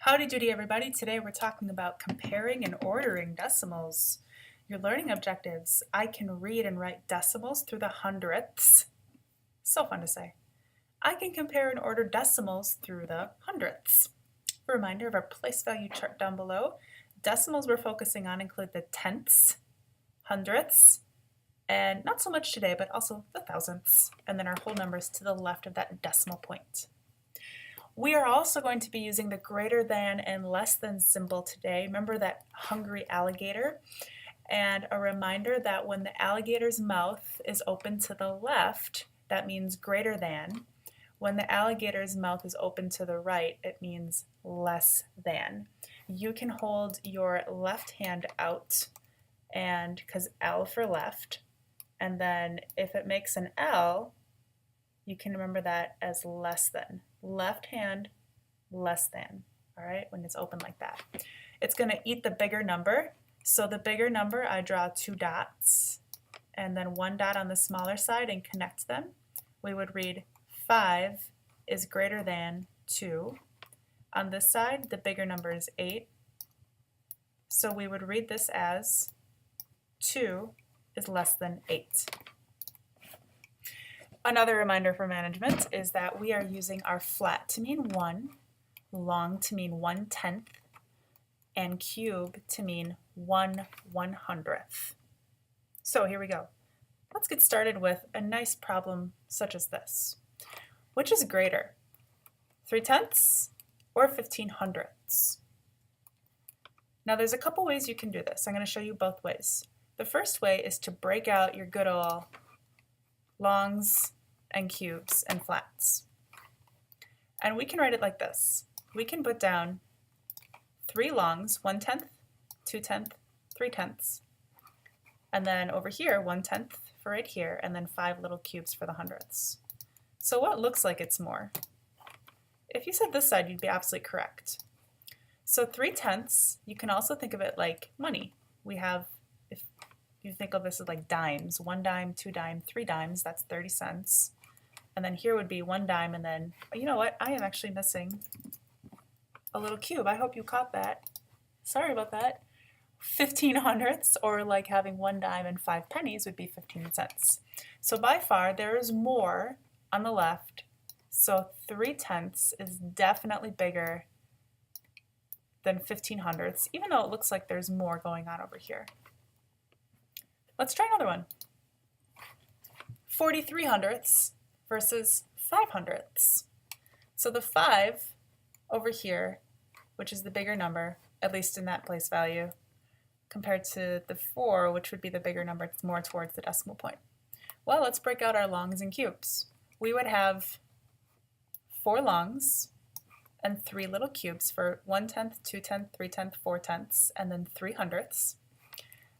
Howdy doody everybody. Today we're talking about comparing and ordering decimals. Your learning objectives. I can read and write decimals through the hundredths. So fun to say. I can compare and order decimals through the hundredths. A reminder of our place value chart down below. Decimals we're focusing on include the tenths, hundredths, and not so much today, but also the thousandths, and then our whole numbers to the left of that decimal point. We are also going to be using the greater than and less than symbol today. Remember that hungry alligator? And a reminder that when the alligator's mouth is open to the left, that means greater than. When the alligator's mouth is open to the right, it means less than. You can hold your left hand out, and because L for left, and then if it makes an L, you can remember that as less than. Left hand, less than, all right, when it's open like that. It's going to eat the bigger number. So the bigger number, I draw two dots and then one dot on the smaller side and connect them. We would read 5 is greater than 2. On this side, the bigger number is 8. So we would read this as 2 is less than 8. Another reminder for management is that we are using our flat to mean 1, long to mean 1/10, and cube to mean 1/100th. So here we go. Let's get started with a nice problem such as this. Which is greater, 3/10 or 15/100ths? Now there's a couple ways you can do this. I'm going to show you both ways. The first way is to break out your good old longs and cubes and flats. And we can write it like this. We can put down 3 longs, 1/10, 2/10, 3/10, and then over here 1/10 for right here, and then 5 little cubes for the hundredths. So what looks like it's more? If you said this side, you'd be absolutely correct. So 3/10, you can also think of it like money. We have, if you think of this as like dimes, 1 dime, 2 dime, 3 dimes, that's 30 cents. And then here would be 1 dime, and then, you know what, I am actually missing a little cube. I hope you caught that. Sorry about that. 15/100ths, or like having 1 dime and 5 pennies, would be 15 cents. So by far, there is more on the left. So 3/10 is definitely bigger than 15/100ths, even though it looks like there's more going on over here. Let's try another one. 43/100ths versus 5/100ths. So the 5 over here, which is the bigger number, at least in that place value, compared to the 4, which would be the bigger number, it's more towards the decimal point. Well, let's break out our longs and cubes. We would have 4 longs and 3 little cubes for 1/10, 2/10, 3/10, 4/10, and then 3/100ths.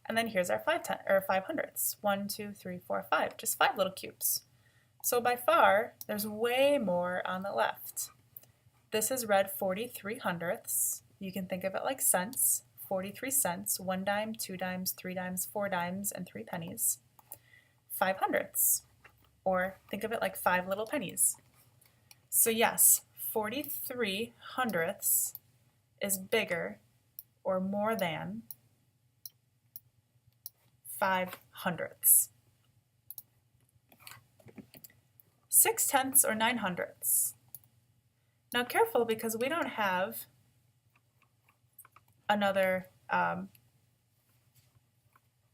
And then here's our 5/100ths. 1, 2, 3, 4, 5, just 5 little cubes. So by far, there's way more on the left. This is read 43/100ths. You can think of it like cents. 43 cents, 1 dime, 2 dimes, 3 dimes, 4 dimes, and 3 pennies. 5/100ths, or think of it like 5 little pennies. So yes, 43/100ths is bigger or more than 5/100ths. 6/10 or 9/100ths. Now careful, because we don't have another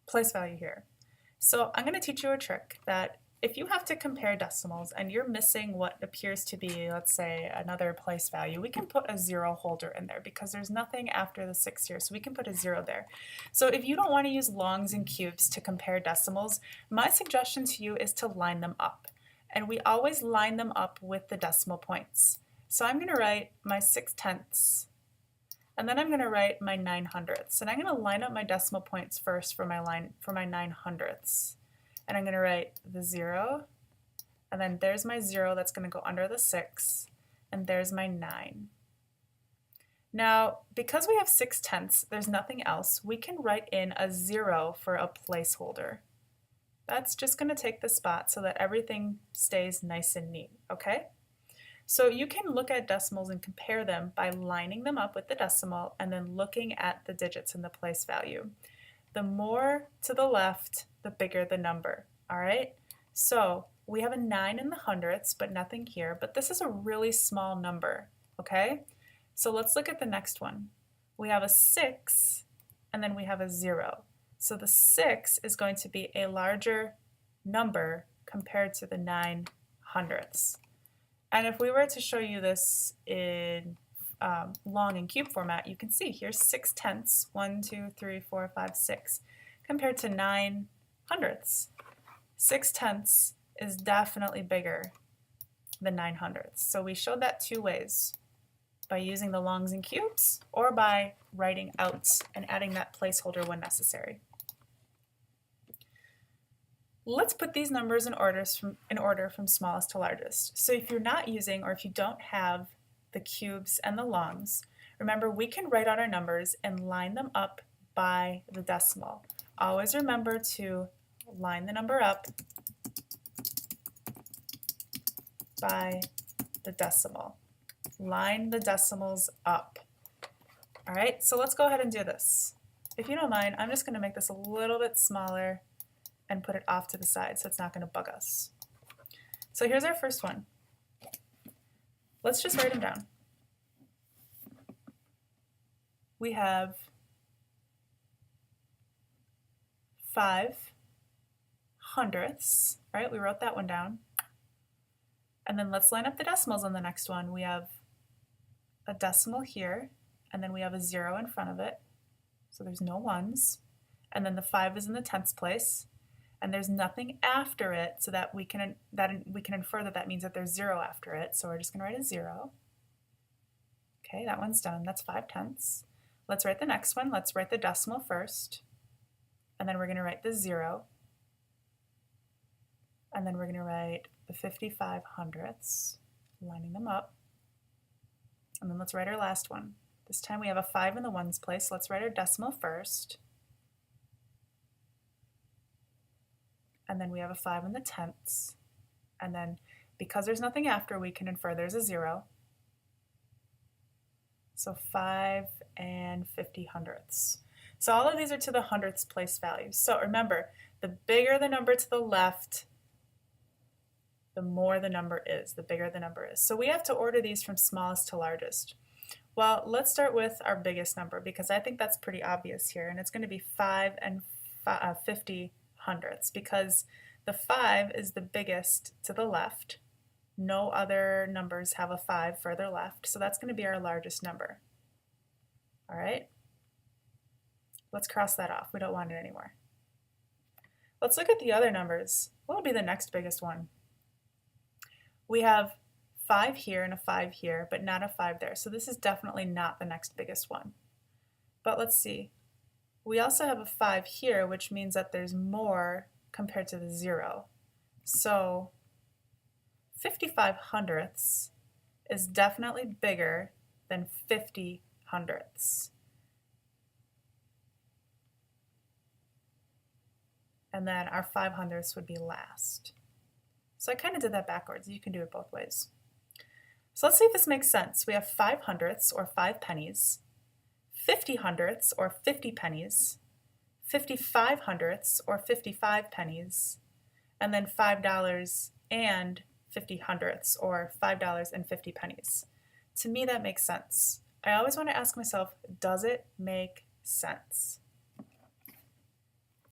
place value here. So I'm going to teach you a trick that if you have to compare decimals and you're missing what appears to be, let's say, another place value, we can put a 0 holder in there because there's nothing after the 6 here, so we can put a 0 there. So if you don't want to use longs and cubes to compare decimals, my suggestion to you is to line them up. And we always line them up with the decimal points. So I'm going to write my 6/10, and then I'm going to write my 9/100ths. And I'm going to line up my decimal points first for my 9/100ths. And I'm going to write the 0, and then there's my 0 that's going to go under the 6, and there's my 9. Now, because we have 6/10, there's nothing else, we can write in a 0 for a placeholder. That's just going to take the spot so that everything stays nice and neat, okay? So you can look at decimals and compare them by lining them up with the decimal and then looking at the digits in the place value. The more to the left, the bigger the number, all right? So we have a 9 in the hundredths, but nothing here, but this is a really small number, okay? So let's look at the next one. We have a 6, and then we have a 0. So the 6 is going to be a larger number compared to the 9 hundredths. And if we were to show you this in long and cube format, you can see here's 6 tenths, 1, 2, 3, 4, 5, 6, compared to 9 hundredths. 6 tenths is definitely bigger than 9 hundredths. So we showed that two ways, by using the longs and cubes or by writing out and adding that placeholder when necessary. Let's put these numbers in order from smallest to largest. So if you're not using, or if you don't have the cubes and the longs, remember we can write out our numbers and line them up by the decimal. Always remember to line the number up by the decimal. Line the decimals up. All right, so let's go ahead and do this. If you don't mind, I'm just going to make this a little bit smaller and put it off to the side so it's not going to bug us. So here's our first one. Let's just write them down. We have 5 hundredths, right? We wrote that one down. And then let's line up the decimals on the next one. We have a decimal here, and then we have a 0 in front of it. So there's no ones. And then the 5 is in the tenths place. And there's nothing after it, so that we can infer that means that there's 0 after it. So we're just going to write a 0. Okay, that one's done. That's 5 tenths. Let's write the next one. Let's write the decimal first. And then we're going to write the 0. And then we're going to write the 55 hundredths, lining them up. And then let's write our last one. This time we have a 5 in the ones place. Let's write our decimal first. And then we have a 5 in the tenths. And then because there's nothing after, we can infer there's a 0. So 5 and 50 hundredths. So all of these are to the hundredths place values. So remember, the bigger the number to the left, the more the number is, the bigger the number is. So we have to order these from smallest to largest. Well, let's start with our biggest number because I think that's pretty obvious here, and it's going to be 5 and 50 hundredths because the 5 is the biggest to the left. No other numbers have a 5 further left, so that's going to be our largest number. All right? Let's cross that off. We don't want it anymore. Let's look at the other numbers. What will be the next biggest one? We have 5 here and a 5 here, but not a 5 there. So this is definitely not the next biggest one. But let's see. We also have a 5 here, which means that there's more compared to the 0. So 55 hundredths is definitely bigger than 50 hundredths. And then our 5 hundredths would be last. So I kind of did that backwards. You can do it both ways. So let's see if this makes sense. We have 5 hundredths, or 5 pennies, 50 hundredths, or 50 pennies, 55 hundredths, or 55 pennies, and then $5 and 50 hundredths, or $5 and 50 pennies. To me, that makes sense. I always want to ask myself, does it make sense?